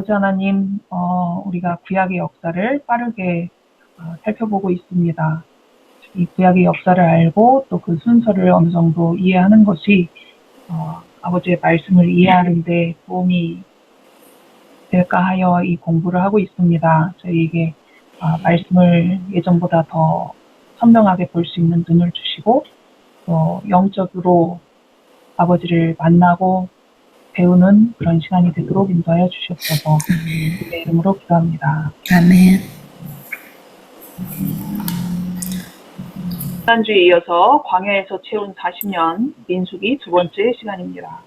아버지 하나님, 우리가 구약의 역사를 빠르게 살펴보고 있습니다. 이 구약의 역사를 알고 또 그 순서를 어느 정도 이해하는 것이 아버지의 말씀을 이해하는 데 도움이 될까 하여 이 공부를 하고 있습니다. 저희에게 말씀을 예전보다 더 선명하게 볼 수 있는 눈을 주시고 또 영적으로 아버지를 만나고 배우는 그런 시간이 되도록 인도하여 주시옵소서. 내 이름으로 기도합니다. 아멘. 지난주에 이어서 광야에서 채운 40년 민수기 두 번째 시간입니다.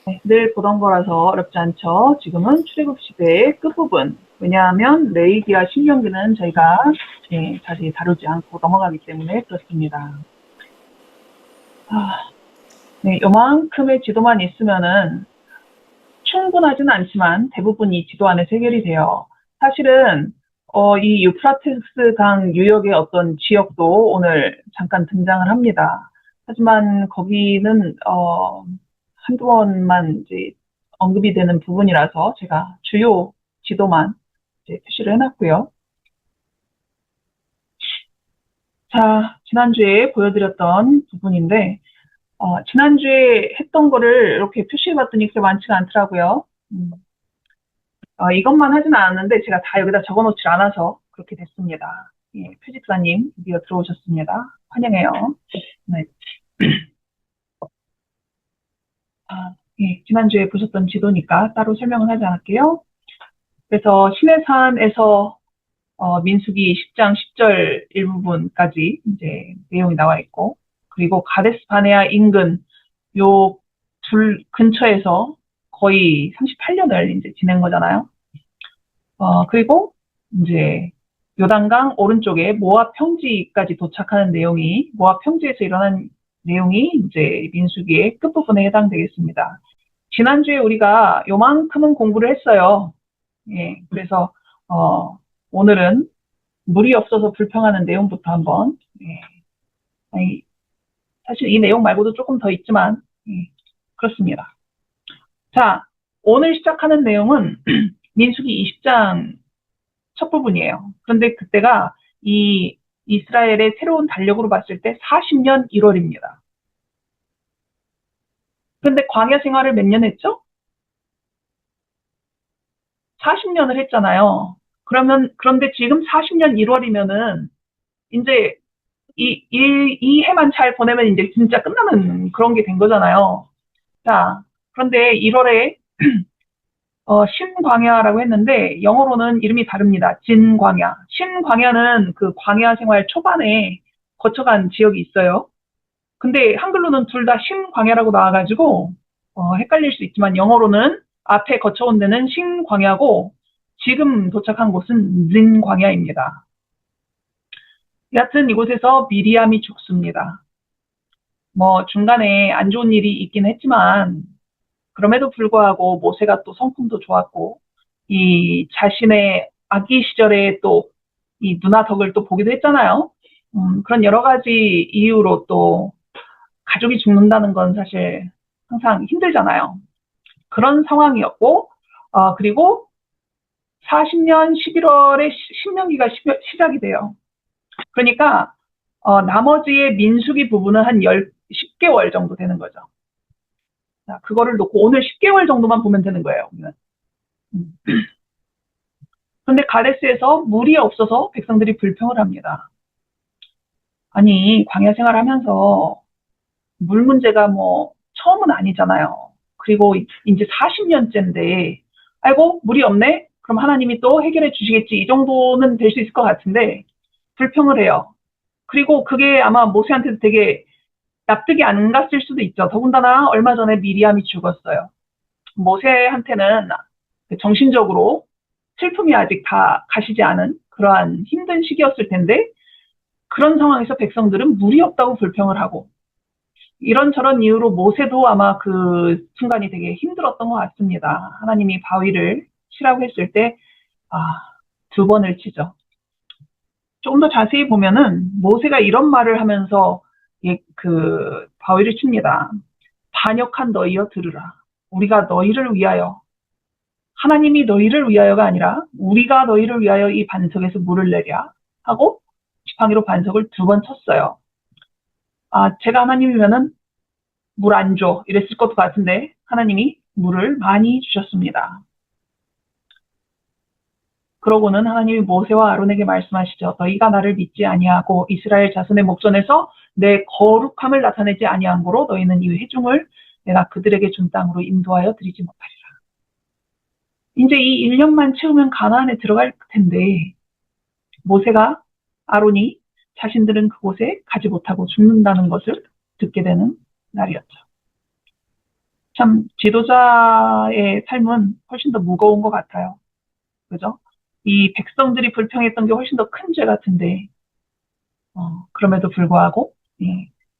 네, 늘 보던 거라서 어렵지 않죠. 지금은 출애굽 시대의 끝부분. 왜냐하면 레위기와 신명기는 저희가 자세히 다루지 않고 넘어가기 때문에 그렇습니다. 네, 요만큼의 지도만 있으면은 충분하지는 않지만 대부분 이 지도 안에 해결이 돼요. 사실은 이 유프라테스 강 유역의 어떤 지역도 오늘 잠깐 등장을 합니다. 하지만 거기는 한두 번만 이제 언급이 되는 부분이라서 제가 주요 지도만 이제 표시를 해놨고요. 자, 지난주에 보여드렸던 부분인데 지난주에 했던 거를 이렇게 표시해봤더니 그렇게 많지가 않더라고요. 이것만 하진 않았는데 제가 다 여기다 적어놓지 않아서 그렇게 됐습니다. 예, 표지사님 드디어 들어오셨습니다. 환영해요. 네. 예, 지난주에 보셨던 지도니까 따로 설명을 하지 않을게요. 그래서 시내산에서 민수기 10장 10절 일부분까지 이제 내용이 나와 있고, 그리고 가데스 바네아 인근 요 둘 근처에서 거의 38년을 이제 지낸 거잖아요. 그리고 이제 요단강 오른쪽에 모압 평지까지 도착하는 내용이, 모압 평지에서 일어난 내용이 이제 민수기의 끝부분에 해당되겠습니다. 지난주에 우리가 요만큼은 공부를 했어요. 예, 그래서 오늘은 물이 없어서 불평하는 내용부터 한번, 사실 이 내용 말고도 조금 더 있지만 그렇습니다. 자, 오늘 시작하는 내용은 민수기 20장 첫 부분이에요. 그런데 그때가 이 이스라엘의 새로운 달력으로 봤을 때 40년 1월입니다. 그런데 광야 생활을 몇 년 했죠? 40년을 했잖아요. 그런데 지금 40년 1월이면은 이제 이 해만 잘 보내면 이제 진짜 끝나는 그런 게 된 거잖아요. 자, 그런데 1월에 신광야라고 했는데 영어로는 이름이 다릅니다. 진광야. 신광야는 그 광야 생활 초반에 거쳐간 지역이 있어요. 근데 한글로는 둘 다 신광야라고 나와가지고 헷갈릴 수 있지만 영어로는 앞에 거쳐온 데는 신광야고 지금 도착한 곳은 진광야입니다. 여하튼 이곳에서 미리암이 죽습니다. 뭐 중간에 안 좋은 일이 있긴 했지만 그럼에도 불구하고 모세가 또 성품도 좋았고 이 자신의 아기 시절에 또 이 누나 덕을 또 보기도 했잖아요. 그런 여러 가지 이유로 또 가족이 죽는다는 건 사실 항상 힘들잖아요. 그런 상황이었고 그리고 40년 11월에 신명기가 시작이 돼요. 그러니까 나머지의 민수기 부분은 한 10개월 정도 되는 거죠. 자, 그거를 놓고 오늘 10개월 정도만 보면 되는 거예요. 그런데 가데스에서 물이 없어서 백성들이 불평을 합니다. 아니, 광야 생활하면서 물 문제가 뭐 처음은 아니잖아요. 그리고 이제 40년째인데 아이고 물이 없네? 그럼 하나님이 또 해결해 주시겠지. 이 정도는 될 수 있을 것 같은데 불평을 해요. 그리고 그게 아마 모세한테도 되게 납득이 안 갔을 수도 있죠. 더군다나 얼마 전에 미리암이 죽었어요. 모세한테는 정신적으로 슬픔이 아직 다 가시지 않은 그러한 힘든 시기였을 텐데 그런 상황에서 백성들은 물이 없다고 불평을 하고 이런저런 이유로 모세도 아마 그 순간이 되게 힘들었던 것 같습니다. 하나님이 바위를 치라고 했을 때 두 번을 치죠. 조금 더 자세히 보면은 모세가 이런 말을 하면서 그 바위를 칩니다. 반역한 너희여 들으라. 우리가 너희를 위하여 하나님이 너희를 위하여가 아니라 우리가 너희를 위하여 이 반석에서 물을 내랴 하고 지팡이로 반석을 2번 쳤어요. 제가 하나님이면은 물 안 줘 이랬을 것도 같은데 하나님이 물을 많이 주셨습니다. 그러고는 하나님이 모세와 아론에게 말씀하시죠. 너희가 나를 믿지 아니하고 이스라엘 자손의 목전에서 내 거룩함을 나타내지 아니한 거로 너희는 이 회중을 내가 그들에게 준 땅으로 인도하여 드리지 못하리라. 이제 이 1년만 채우면 가나안에 들어갈 텐데 모세가 아론이 자신들은 그곳에 가지 못하고 죽는다는 것을 듣게 되는 날이었죠. 참 지도자의 삶은 훨씬 더 무거운 것 같아요. 그죠? 이 백성들이 불평했던 게 훨씬 더 큰 죄 같은데 그럼에도 불구하고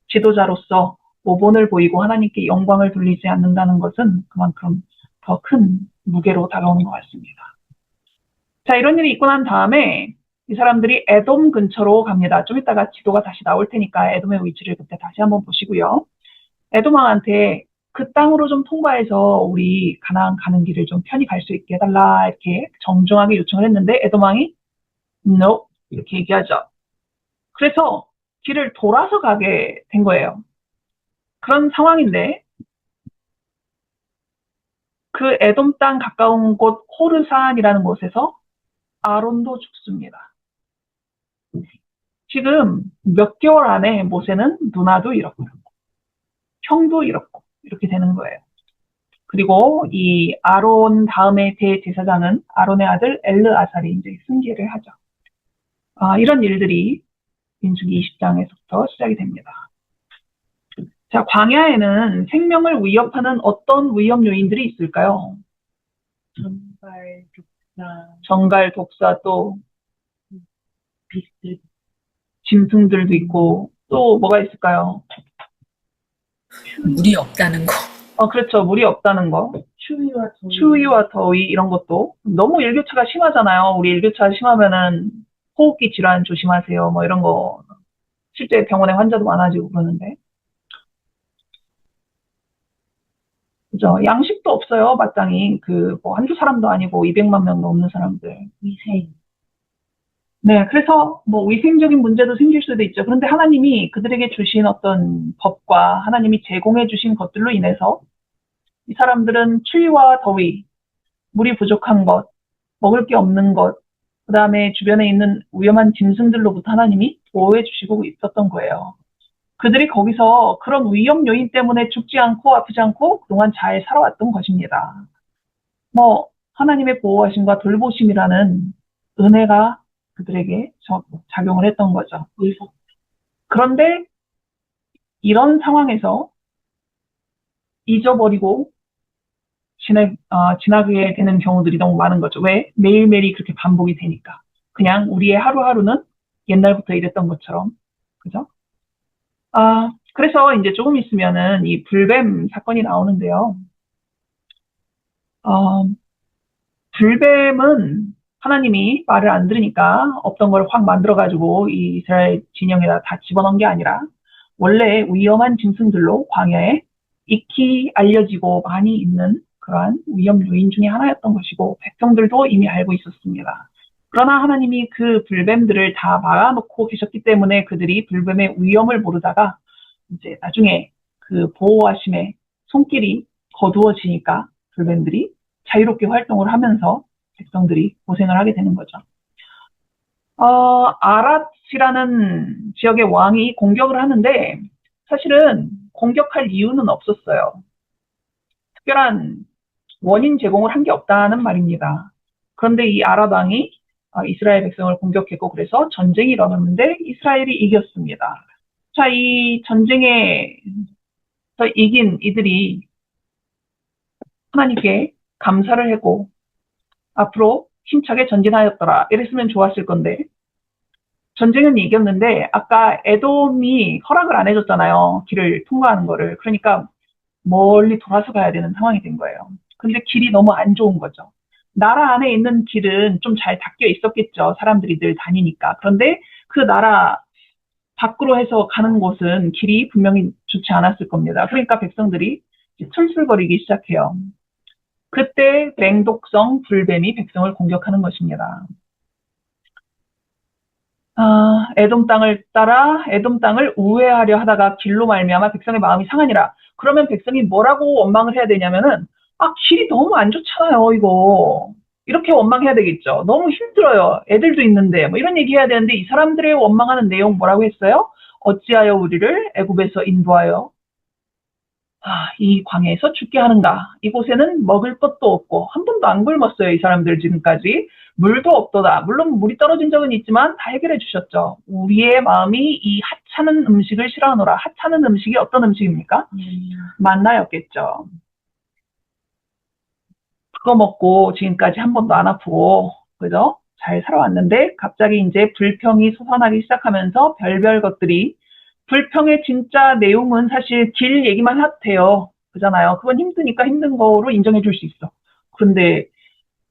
지도자로서 모본을 보이고 하나님께 영광을 돌리지 않는다는 것은 그만큼 더 큰 무게로 다가오는 것 같습니다. 자, 이런 일이 있고 난 다음에 이 사람들이 에돔 근처로 갑니다. 좀 이따가 지도가 다시 나올 테니까 에돔의 위치를 그때 다시 한번 보시고요. 에돔 왕한테 그 땅으로 좀 통과해서 우리 가나안 가는 길을 좀 편히 갈 수 있게 해달라 이렇게 정중하게 요청을 했는데 에돔 왕이 No 이렇게 얘기하죠. 그래서 길을 돌아서 가게 된 거예요. 그런 상황인데 그 에돔 땅 가까운 곳 호르산이라는 곳에서 아론도 죽습니다. 지금 몇 개월 안에 모세는 누나도 잃었고 형도 잃었고 이렇게 되는 거예요. 그리고 이 아론 다음에 대제사장은 아론의 아들 엘르아살이 이제 승계를 하죠. 이런 일들이 민수기 20장에서부터 시작이 됩니다. 자, 광야에는 생명을 위협하는 어떤 위협 요인들이 있을까요? 정갈, 독사, 또 짐승들도 있고 또 뭐가 있을까요? 물이 없다는 거. 그렇죠. 물이 없다는 거. 추위와 더위 이런 것도 너무 일교차가 심하잖아요. 우리 일교차 심하면은 호흡기 질환 조심하세요. 뭐 이런 거 실제 병원에 환자도 많아지고 그러는데. 그죠. 양식도 없어요. 마땅히 뭐 한두 사람도 아니고 200만 명도 없는 사람들. 위생. 네, 그래서 뭐 위생적인 문제도 생길 수도 있죠. 그런데 하나님이 그들에게 주신 어떤 법과 하나님이 제공해 주신 것들로 인해서 이 사람들은 추위와 더위, 물이 부족한 것, 먹을 게 없는 것, 그 다음에 주변에 있는 위험한 짐승들로부터 하나님이 보호해 주시고 있었던 거예요. 그들이 거기서 그런 위험 요인 때문에 죽지 않고 아프지 않고 그동안 잘 살아왔던 것입니다. 뭐 하나님의 보호하심과 돌보심이라는 은혜가 그들에게 작용을 했던 거죠. 그런데 이런 상황에서 잊어버리고 지나게 되는 경우들이 너무 많은 거죠. 왜? 매일매일이 그렇게 반복이 되니까. 그냥 우리의 하루하루는 옛날부터 이랬던 것처럼. 그죠? 그래서 이제 조금 있으면은 이 불뱀 사건이 나오는데요. 불뱀은 하나님이 말을 안 들으니까 없던 걸 확 만들어가지고 이 이스라엘 진영에다 다 집어넣은 게 아니라 원래 위험한 짐승들로 광야에 익히 알려지고 많이 있는 그러한 위험 요인 중에 하나였던 것이고 백성들도 이미 알고 있었습니다. 그러나 하나님이 그 불뱀들을 다 막아놓고 계셨기 때문에 그들이 불뱀의 위험을 모르다가 이제 나중에 그 보호하심의 손길이 거두어지니까 불뱀들이 자유롭게 활동을 하면서 백성들이 고생을 하게 되는 거죠. 아랏이라는 지역의 왕이 공격을 하는데 사실은 공격할 이유는 없었어요. 특별한 원인 제공을 한 게 없다는 말입니다. 그런데 이 아랏 왕이 이스라엘 백성을 공격했고 그래서 전쟁이 일어났는데 이스라엘이 이겼습니다. 자, 이 전쟁에서 이긴 이들이 하나님께 감사를 하고 앞으로 힘차게 전진하였더라 이랬으면 좋았을 건데 전쟁은 이겼는데 아까 에돔이 허락을 안 해줬잖아요. 길을 통과하는 거를. 그러니까 멀리 돌아서 가야 되는 상황이 된 거예요. 근데 길이 너무 안 좋은 거죠. 나라 안에 있는 길은 좀 잘 닦여 있었겠죠. 사람들이 늘 다니니까. 그런데 그 나라 밖으로 해서 가는 곳은 길이 분명히 좋지 않았을 겁니다. 그러니까 백성들이 이제 툴툴거리기 시작해요. 그때 맹독성 불뱀이 백성을 공격하는 것입니다. 에돔 땅을 따라 에돔 땅을 우회하려 하다가 길로 말미암아 백성의 마음이 상하니라. 그러면 백성이 뭐라고 원망을 해야 되냐면은 길이 너무 안 좋잖아요, 이거. 이렇게 원망해야 되겠죠. 너무 힘들어요. 애들도 있는데 뭐 이런 얘기 해야 되는데 이 사람들의 원망하는 내용 뭐라고 했어요? 어찌하여 우리를 애굽에서 인도하여 이 광야에서 죽게 하는가? 이곳에는 먹을 것도 없고 한 번도 안 굶었어요, 이 사람들 지금까지. 물도 없도다. 물론 물이 떨어진 적은 있지만 다 해결해 주셨죠. 우리의 마음이 이 하찮은 음식을 싫어하노라. 하찮은 음식이 어떤 음식입니까? 만나였겠죠. 그거 먹고 지금까지 한 번도 안 아프고, 그죠? 잘 살아왔는데 갑자기 이제 불평이 솟아나기 시작하면서 별별 것들이, 불평의 진짜 내용은 사실 길 얘기만 해도 돼요. 그잖아요. 그건 힘드니까 힘든 거로 인정해 줄 수 있어. 그런데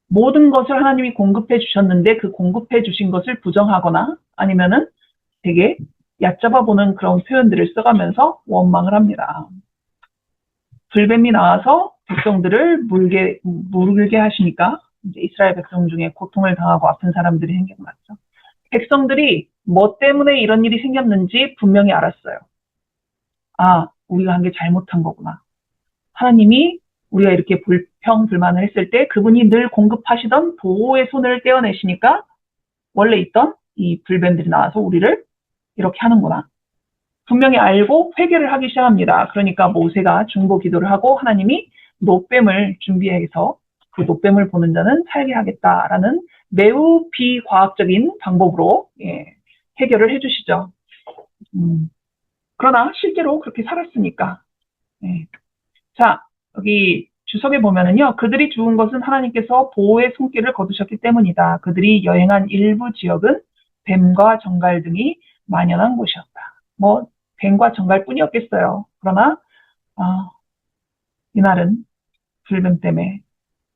모든 것을 하나님이 공급해 주셨는데 그 공급해 주신 것을 부정하거나 아니면은 되게 얕잡아 보는 그런 표현들을 써가면서 원망을 합니다. 불뱀이 나와서 백성들을 물게 하시니까 이제 이스라엘 백성 중에 고통을 당하고 아픈 사람들이 생겨났죠. 백성들이 뭐 때문에 이런 일이 생겼는지 분명히 알았어요. 우리가 한 게 잘못한 거구나. 하나님이 우리가 이렇게 불평불만을 했을 때 그분이 늘 공급하시던 보호의 손을 떼어내시니까 원래 있던 이 불뱀들이 나와서 우리를 이렇게 하는구나. 분명히 알고 회개를 하기 시작합니다. 그러니까 모세가 중보 기도를 하고 하나님이 노뱀을 준비해서 그 노뱀을 보는 자는 살게 하겠다라는 매우 비과학적인 방법으로 해결을 해주시죠. 그러나 실제로 그렇게 살았으니까. 자, 여기 주석에 보면은요, 그들이 죽은 것은 하나님께서 보호의 손길을 거두셨기 때문이다. 그들이 여행한 일부 지역은 뱀과 정갈 등이 만연한 곳이었다. 뭐 뱀과 정갈뿐이었겠어요. 그러나 이날은 불뱀 때문에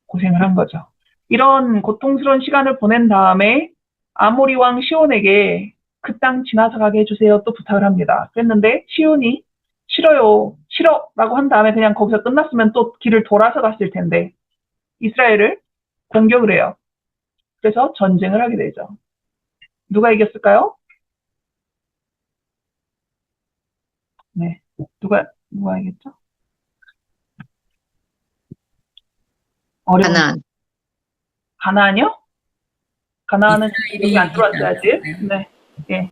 고생을 한 거죠. 이런 고통스러운 시간을 보낸 다음에 아모리 왕 시온에게 그 땅 지나서 가게 해주세요 또 부탁을 합니다. 그랬는데 시온이 싫어라고 한 다음에 그냥 거기서 끝났으면 또 길을 돌아서 갔을 텐데 이스라엘을 공격을 해요. 그래서 전쟁을 하게 되죠. 누가 이겼을까요? 네, 누가 이겼죠? 가나안. 가나안이요? 가나안은 여기 안 들어왔어요, 아직. 네. 예.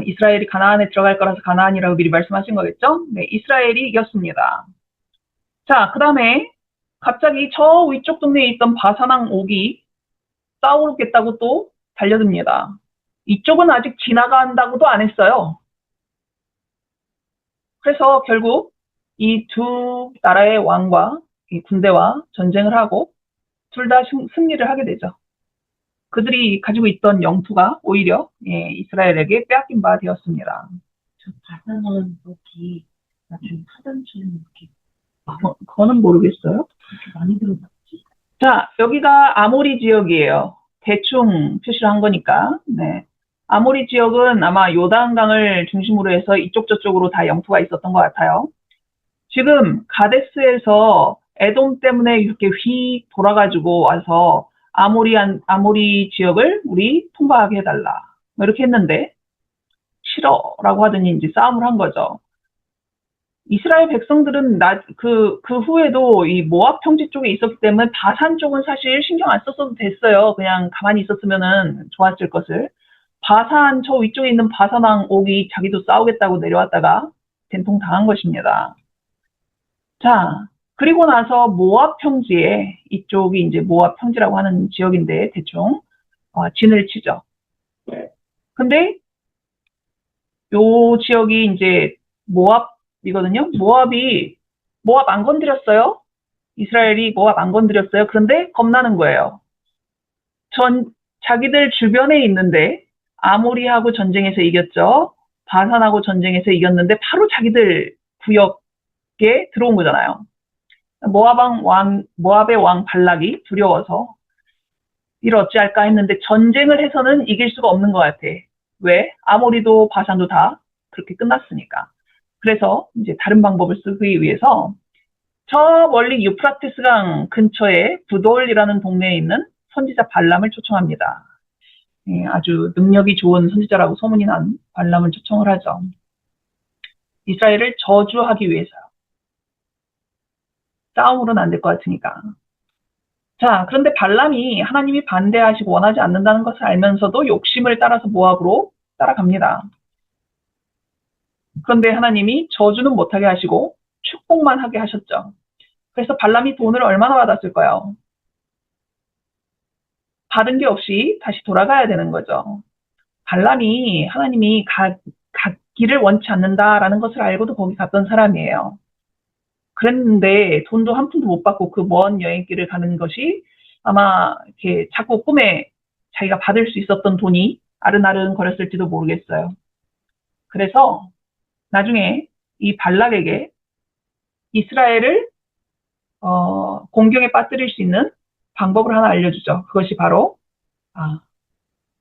이스라엘이 가나안에 들어갈 거라서 가나안이라고 미리 말씀하신 거겠죠? 네, 이스라엘이 이겼습니다. 자, 그 다음에 갑자기 저 위쪽 동네에 있던 바사왕 옥이 싸우겠다고 또 달려듭니다. 이쪽은 아직 지나간다고도 안 했어요. 그래서 결국 이 두 나라의 왕과 이 군대와 전쟁을 하고 둘 다 승리를 하게 되죠. 그들이 가지고 있던 영토가 오히려 이스라엘에게 빼앗긴 바 되었습니다. 저 바사는 여기 나중에 사단처럼 이렇게 그거는 모르겠어요. 그렇게 많이 들어봤지? 자, 여기가 아모리 지역이에요. 대충 표시를 한 거니까. 네. 아모리 지역은 아마 요단강을 중심으로 해서 이쪽 저쪽으로 다 영토가 있었던 것 같아요. 지금 가데스에서 에돔 때문에 이렇게 휙 돌아가지고 와서 아모리 지역을 우리 통과하게 해달라. 뭐 이렇게 했는데 싫어라고 하더니 이제 싸움을 한 거죠. 이스라엘 백성들은 그 후에도 이 모압 평지 쪽에 있었기 때문에 바산 쪽은 사실 신경 안 썼어도 됐어요. 그냥 가만히 있었으면은 좋았을 것을. 바산 저 위쪽에 있는 바산왕 옥이 자기도 싸우겠다고 내려왔다가 된통 당한 것입니다. 자, 그리고 나서 모압 평지에 이쪽이 이제 모압 평지라고 하는 지역인데 대충 진을 치죠. 근데 요 지역이 이제 모압이거든요. 모압 안 건드렸어요. 이스라엘이 모압 안 건드렸어요. 그런데 겁나는 거예요. 자기들 주변에 있는데 아모리하고 전쟁에서 이겼죠. 바산하고 전쟁에서 이겼는데 바로 자기들 구역에 들어온 거잖아요. 모압의 왕 발락이 두려워서 이를 어찌할까 했는데 전쟁을 해서는 이길 수가 없는 것 같아. 왜? 아모리도 바산도 다 그렇게 끝났으니까. 그래서 이제 다른 방법을 쓰기 위해서 저 멀리 유프라테스강 근처에 부돌이라는 동네에 있는 선지자 발람을 초청합니다. 예, 아주 능력이 좋은 선지자라고 소문이 난 발람을 초청을 하죠. 이스라엘을 저주하기 위해서요. 싸움으로는 안 될 것 같으니까. 자, 그런데 발람이 하나님이 반대하시고 원하지 않는다는 것을 알면서도 욕심을 따라서 모압으로 따라갑니다. 그런데 하나님이 저주는 못하게 하시고 축복만 하게 하셨죠. 그래서 발람이 돈을 얼마나 받았을까요? 받은 게 없이 다시 돌아가야 되는 거죠. 발람이 하나님이 갔기를 원치 않는다라는 것을 알고도 거기 갔던 사람이에요. 그랬는데 돈도 한 푼도 못 받고 그 먼 여행길을 가는 것이 아마 이렇게 자꾸 꿈에 자기가 받을 수 있었던 돈이 아른아른 거렸을지도 모르겠어요. 그래서 나중에 이 발락에게 이스라엘을 공경에 빠뜨릴 수 있는 방법을 하나 알려주죠. 그것이 바로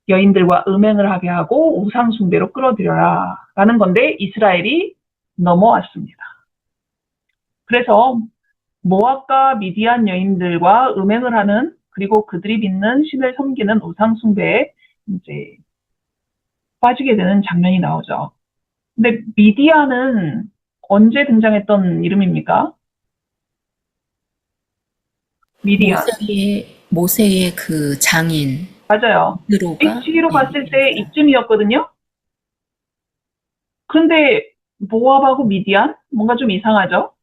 여인들과 음행을 하게 하고 우상 숭배로 끌어들여라 라는 건데 이스라엘이 넘어왔습니다. 그래서 모압과 미디안 여인들과 음행을 하는 그리고 그들이 믿는 신을 섬기는 우상 숭배에 이제 빠지게 되는 장면이 나오죠. 근데 미디안은 언제 등장했던 이름입니까? 미디안. 모세의 그 장인, 맞아요. 드로가 시기로 봤을 때 이쯤이었거든요. 그런데 모압하고 미디안? 뭔가 좀 이상하죠?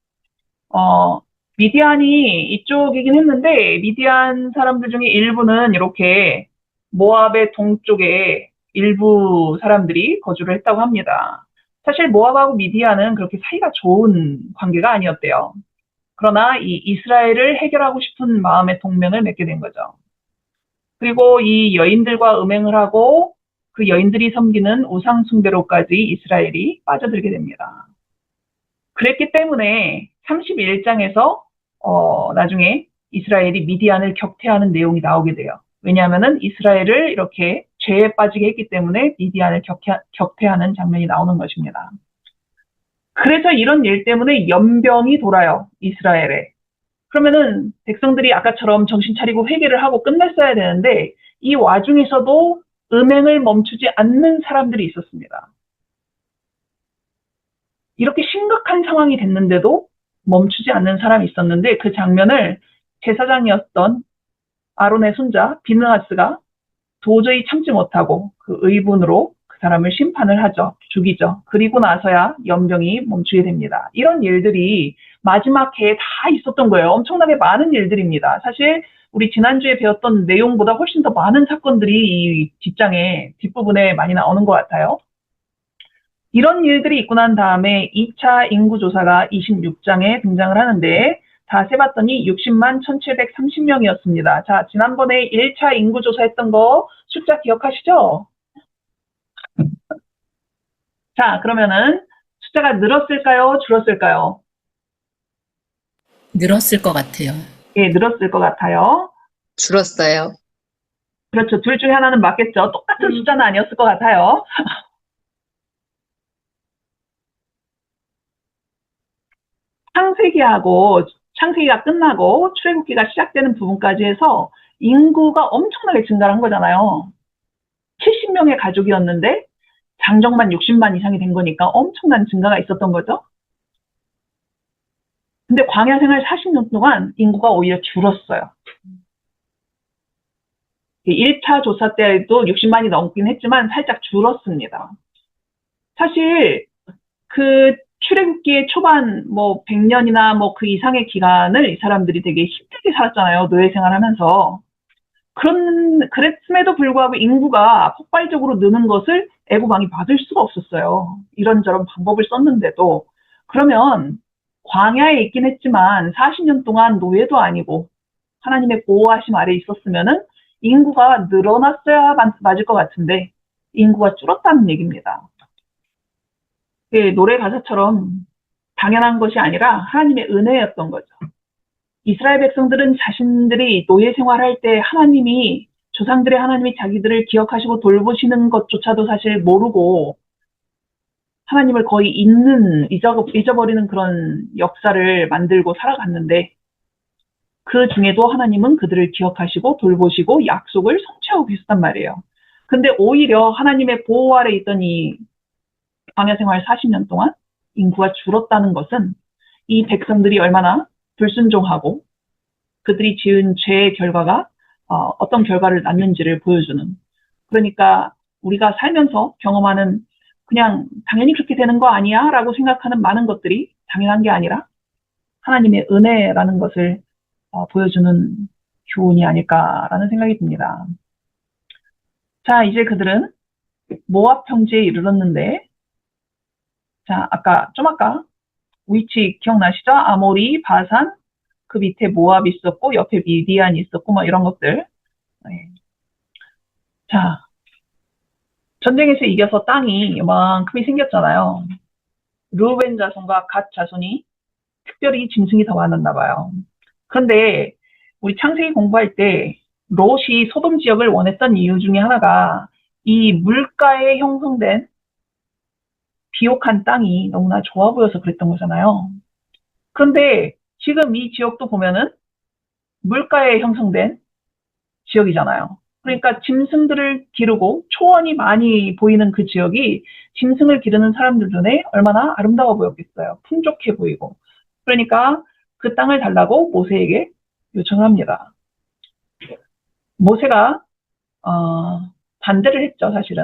미디안이 이쪽이긴 했는데 미디안 사람들 중에 일부는 이렇게 모압의 동쪽에 일부 사람들이 거주를 했다고 합니다. 사실 모압하고 미디안은 그렇게 사이가 좋은 관계가 아니었대요. 그러나 이 이스라엘을 해결하고 싶은 마음의 동맹을 맺게 된 거죠. 그리고 이 여인들과 음행을 하고 그 여인들이 섬기는 우상 숭배로까지 이스라엘이 빠져들게 됩니다. 그랬기 때문에 31장에서 나중에 이스라엘이 미디안을 격퇴하는 내용이 나오게 돼요. 왜냐하면은 이스라엘을 이렇게 죄에 빠지게 했기 때문에 미디안을 격퇴하는 장면이 나오는 것입니다. 그래서 이런 일 때문에 연병이 돌아요, 이스라엘에. 그러면은 백성들이 아까처럼 정신 차리고 회개를 하고 끝냈어야 되는데 이 와중에서도 음행을 멈추지 않는 사람들이 있었습니다. 이렇게 심각한 상황이 됐는데도 멈추지 않는 사람이 있었는데 그 장면을 제사장이었던 아론의 손자 비느하스가 도저히 참지 못하고 그 의분으로 그 사람을 심판을 하죠. 죽이죠. 그리고 나서야 연병이 멈추게 됩니다. 이런 일들이 마지막 해에 다 있었던 거예요. 엄청나게 많은 일들입니다. 사실 우리 지난주에 배웠던 내용보다 훨씬 더 많은 사건들이 이 뒷부분에 많이 나오는 것 같아요. 이런 일들이 있고 난 다음에 2차 인구조사가 26장에 등장을 하는데 다 세봤더니 60만 1730명이었습니다. 자, 지난번에 1차 인구조사 했던 거 숫자 기억하시죠? 자, 그러면은 숫자가 늘었을까요? 줄었을까요? 늘었을 것 같아요. 예, 늘었을 것 같아요. 줄었어요. 그렇죠. 둘 중에 하나는 맞겠죠. 똑같은 숫자는 아니었을 것 같아요. 창세기가 끝나고 출애굽기가 시작되는 부분까지 해서 인구가 엄청나게 증가를 한 거잖아요. 70명의 가족이었는데 장정만 60만 이상이 된 거니까 엄청난 증가가 있었던 거죠. 근데 광야 생활 40년 동안 인구가 오히려 줄었어요. 1차 조사 때도 60만이 넘긴 했지만 살짝 줄었습니다. 사실 그 출애굽기의 초반 100년이나 그 이상의 기간을 이 사람들이 되게 힘들게 살았잖아요. 노예 생활하면서. 그랬음에도 불구하고 인구가 폭발적으로 느는 것을 애굽 왕이 막을 수가 없었어요. 이런저런 방법을 썼는데도. 그러면 광야에 있긴 했지만 40년 동안 노예도 아니고 하나님의 보호하심 아래 있었으면은 인구가 늘어났어야 맞을 것 같은데 인구가 줄었다는 얘기입니다. 노래 가사처럼 당연한 것이 아니라 하나님의 은혜였던 거죠. 이스라엘 백성들은 자신들이 노예 생활할 때 조상들의 하나님이 자기들을 기억하시고 돌보시는 것조차도 사실 모르고 하나님을 거의 잊어버리는 그런 역사를 만들고 살아갔는데 그 중에도 하나님은 그들을 기억하시고 돌보시고 약속을 성취하고 계셨단 말이에요. 근데 오히려 하나님의 보호 아래 있던 이 광야 생활 40년 동안 인구가 줄었다는 것은 이 백성들이 얼마나 불순종하고 그들이 지은 죄의 결과가 어떤 결과를 낳는지를 보여주는, 그러니까 우리가 살면서 경험하는 그냥 당연히 그렇게 되는 거 아니야? 라고 생각하는 많은 것들이 당연한 게 아니라 하나님의 은혜라는 것을 보여주는 교훈이 아닐까라는 생각이 듭니다. 자, 이제 그들은 모압 평지에 이르렀는데, 자, 아까 위치 기억나시죠? 아모리, 바산, 그 밑에 모압이 있었고 옆에 미디안이 있었고 뭐 이런 것들. 네. 자, 전쟁에서 이겨서 땅이 이만큼이 생겼잖아요. 르우벤 자손과 갓 자손이 특별히 짐승이 더 많았나 봐요. 그런데 우리 창세기 공부할 때 롯이 소돔 지역을 원했던 이유 중에 하나가 이 물가에 형성된 비옥한 땅이 너무나 좋아 보여서 그랬던 거잖아요. 그런데 지금 이 지역도 보면은 물가에 형성된 지역이잖아요. 그러니까 짐승들을 기르고 초원이 많이 보이는 그 지역이 짐승을 기르는 사람들 눈에 얼마나 아름다워 보였겠어요. 풍족해 보이고. 그러니까 그 땅을 달라고 모세에게 요청합니다. 모세가 반대를 했죠, 사실은.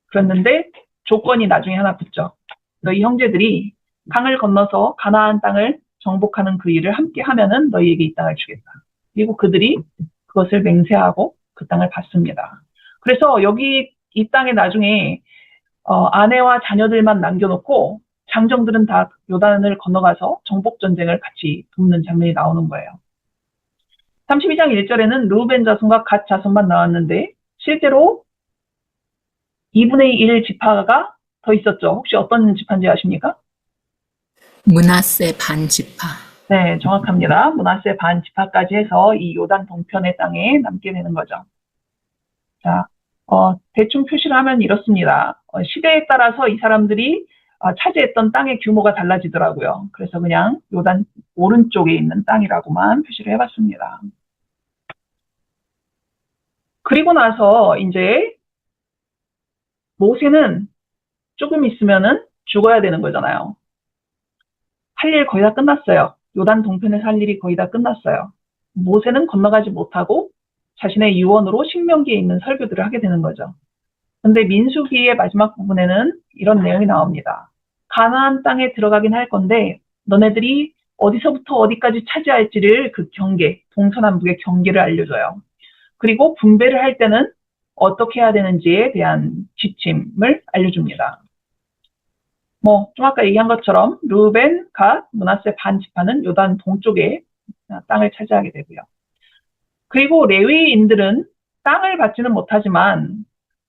그랬는데 조건이 나중에 하나 붙죠. 너희 형제들이 강을 건너서 가나안 땅을 정복하는 그 일을 함께 하면은 너희에게 이 땅을 주겠다. 그리고 그들이 그것을 맹세하고 그 땅을 받습니다. 그래서 여기 이 땅에 나중에 아내와 자녀들만 남겨놓고 장정들은 다 요단을 건너가서 정복 전쟁을 같이 돕는 장면이 나오는 거예요. 32장 1절에는 르우벤 자손과 갓 자손만 나왔는데 실제로 2분의 1 지파가 더 있었죠. 혹시 어떤 지파인지 아십니까? 므낫세 반 지파. 네, 정확합니다. 므낫세 반 지파까지 해서 이 요단 동편의 땅에 남게 되는 거죠. 자, 대충 표시를 하면 이렇습니다. 시대에 따라서 이 사람들이 차지했던 땅의 규모가 달라지더라고요. 그래서 그냥 요단 오른쪽에 있는 땅이라고만 표시를 해봤습니다. 그리고 나서 이제 모세는 조금 있으면은 죽어야 되는 거잖아요. 할 일 거의 다 끝났어요. 요단 동편에서 할 일이 거의 다 끝났어요. 모세는 건너가지 못하고 자신의 유언으로 신명기에 있는 설교들을 하게 되는 거죠. 근데 민수기의 마지막 부분에는 이런 내용이 나옵니다. 가나안 땅에 들어가긴 할 건데 너네들이 어디서부터 어디까지 차지할지를 그 경계, 동서남북의 경계를 알려줘요. 그리고 분배를 할 때는 어떻게 해야 되는지에 대한 지침을 알려줍니다. 좀 아까 얘기한 것처럼 르우벤, 갓, 므낫세 반 지파는 요단 동쪽에 땅을 차지하게 되고요. 그리고 레위인들은 땅을 받지는 못하지만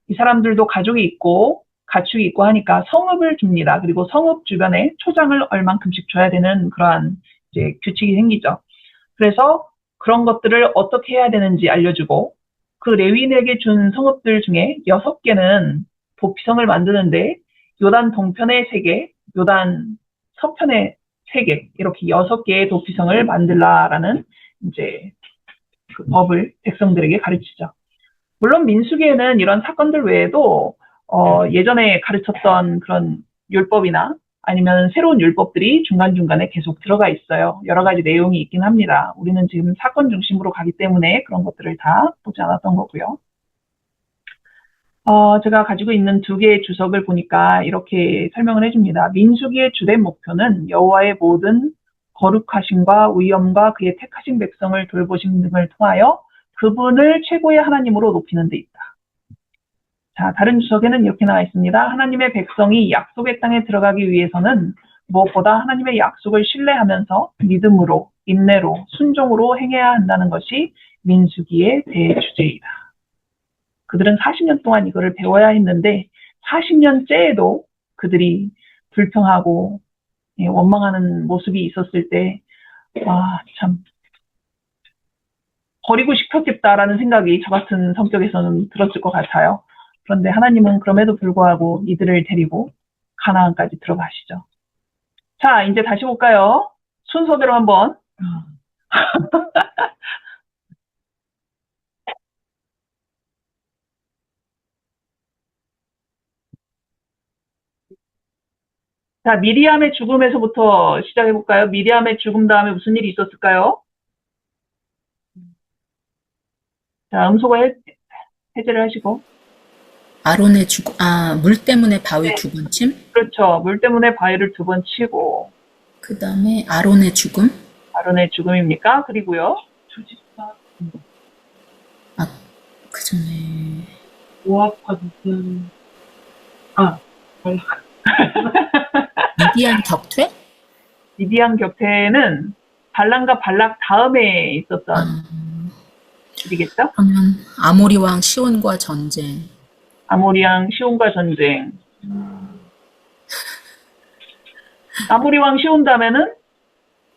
이 사람들도 가족이 있고 가축이 있고 하니까 성읍을 줍니다. 그리고 성읍 주변에 초장을 얼만큼씩 줘야 되는 그러한 이제 규칙이 생기죠. 그래서 그런 것들을 어떻게 해야 되는지 알려주고 그 레위인에게 준 성읍들 중에 6개는 도피성을 만드는데 요단 동편에 3개, 요단 서편에 3개 이렇게 6개의 도피성을 만들라라는 이제 그 법을 백성들에게 가르치죠. 물론 민수기에는 이런 사건들 외에도 예전에 가르쳤던 그런 율법이나 아니면 새로운 율법들이 중간중간에 계속 들어가 있어요. 여러 가지 내용이 있긴 합니다. 우리는 지금 사건 중심으로 가기 때문에 그런 것들을 다 보지 않았던 거고요. 제가 가지고 있는 2개의 주석을 보니까 이렇게 설명을 해줍니다. 민수기의 주된 목표는 여호와의 모든 거룩하심과 위엄과 그의 택하신 백성을 돌보심 등을 통하여 그분을 최고의 하나님으로 높이는 데 있다. 자, 다른 주석에는 이렇게 나와 있습니다. 하나님의 백성이 약속의 땅에 들어가기 위해서는 무엇보다 하나님의 약속을 신뢰하면서 믿음으로, 인내로, 순종으로 행해야 한다는 것이 민수기의 대주제이다. 그들은 40년 동안 이거를 배워야 했는데 40년째에도 그들이 불평하고 원망하는 모습이 있었을 때 참 버리고 싶었겠다라는 생각이 저 같은 성격에서는 들었을 것 같아요. 그런데 하나님은 그럼에도 불구하고 이들을 데리고 가나안까지 들어가시죠. 자, 이제 다시 볼까요? 순서대로 한번. 자, 미리암의 죽음에서부터 시작해 볼까요? 미리암의 죽음 다음에 무슨 일이 있었을까요? 자, 해제를 하시고. 아론의 물 때문에 바위 네. 2번 침? 그렇죠. 물 때문에 바위를 2번 치고. 그 다음에 아론의 죽음? 아론의 죽음입니까? 그리고요. 조집사 그 전에 모압과 미디안 미디안 격퇴? 미디안 격퇴는 발람과 발락 다음에 있었던 일이겠죠? 그러면 아모리 왕 시온과 전쟁. 아모리왕 시온과 전쟁. 아모리 왕 시온 다음에는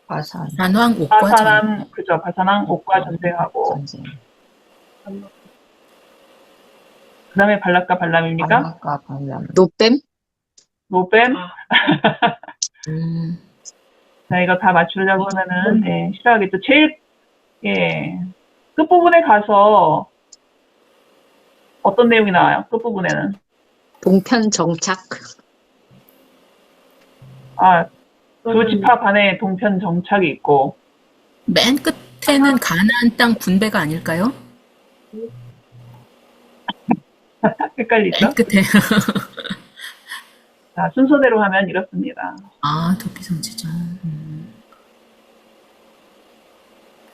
바산 바산왕 옥과 전쟁. 바산왕, 그죠. 바산왕 옥과 전쟁하고. 전쟁, 그 다음에 발락과 발람입니까? 발락과 발람, 노뱀? 노뱀. 음, 자, 이거 다 맞추려고 하면은, 네, 싫어하겠죠. 제일, 예, 끝부분에 가서 어떤 내용이 나와요? 끝부분에는. 동편 정착? 아, 두 지파 반에 동편 정착이 있고, 맨 끝에는 가나안 땅 분배가 아닐까요? 헷갈리죠? 맨 끝에. 자, 순서대로 하면 이렇습니다. 도피성지죠.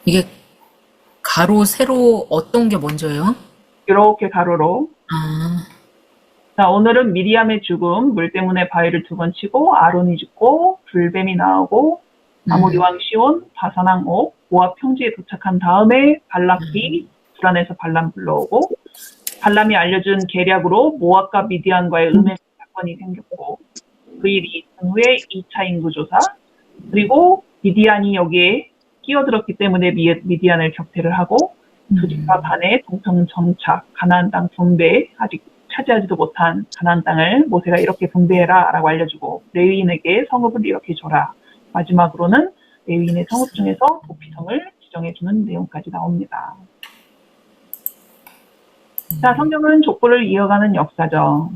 이게 가로, 세로 어떤 게 먼저예요? 이렇게 가로로. 아, 자, 오늘은 미리암의 죽음, 물 때문에 바위를 2번 치고, 아론이 죽고, 불뱀이 나오고, 아모리 왕 시온, 바산왕 옥, 모압 평지에 도착한 다음에 발락이 불안해서 발람 불러오고, 발람이 알려준 계략으로 모압과 미디안과의 음행 사건이 생겼고, 그 일이 있은 후에 2차 인구조사, 그리고 미디안이 여기에 끼어들었기 때문에 미디안을 격퇴를 하고, 두 지파 반의 동편 정착, 가나안 땅 분배, 아직 차지하지도 못한 가나안 땅을 모세가 이렇게 분배해라 라고 알려주고, 레위인에게 성읍을 이렇게 줘라. 마지막으로는 레위인의 성읍 중에서 도피성을 지정해주는 내용까지 나옵니다. 자, 성경은 족보를 이어가는 역사죠.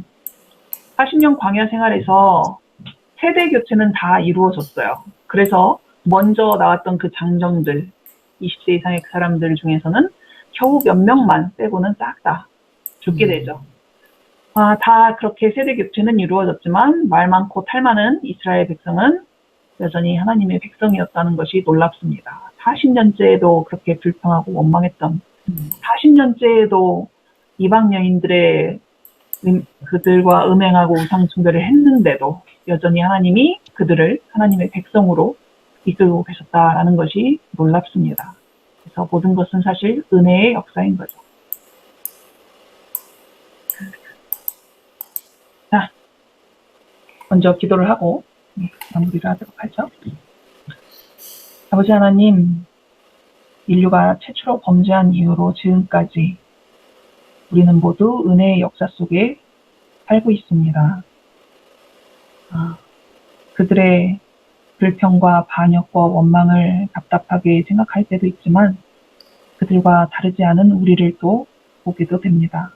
40년 광야 생활에서 세대 교체는 다 이루어졌어요. 그래서 먼저 나왔던 그 장정들, 20세 이상의 그 사람들 중에서는 겨우 몇 명만 빼고는 싹 다 죽게 되죠. 다 그렇게 세대 교체는 이루어졌지만 말 많고 탈 많은 이스라엘 백성은 여전히 하나님의 백성이었다는 것이 놀랍습니다. 40년째에도 그렇게 불평하고 원망했던 40년째에도 이방 여인들의 그들과 음행하고 우상 숭배를 했는데도 여전히 하나님이 그들을 하나님의 백성으로 이끌고 계셨다라는 것이 놀랍습니다. 그래서 모든 것은 사실 은혜의 역사인 거죠. 자, 먼저 기도를 하고 마무리를 하도록 하죠. 아버지 하나님, 인류가 최초로 범죄한 이후로 지금까지 우리는 모두 은혜의 역사 속에 살고 있습니다. 그들의 불평과 반역과 원망을 답답하게 생각할 때도 있지만 그들과 다르지 않은 우리를 또 보게도 됩니다.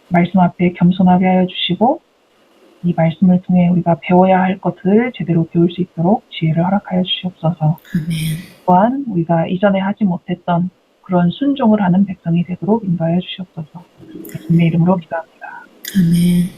말씀 앞에 겸손하게 하여 주시고 이 말씀을 통해 우리가 배워야 할 것을 제대로 배울 수 있도록 지혜를 허락하여 주시옵소서. 또한 우리가 이전에 하지 못했던 그런 순종을 하는 백성이 되도록 인도하여 주시옵소서. 예수님의 이름으로 기도합니다. 아멘.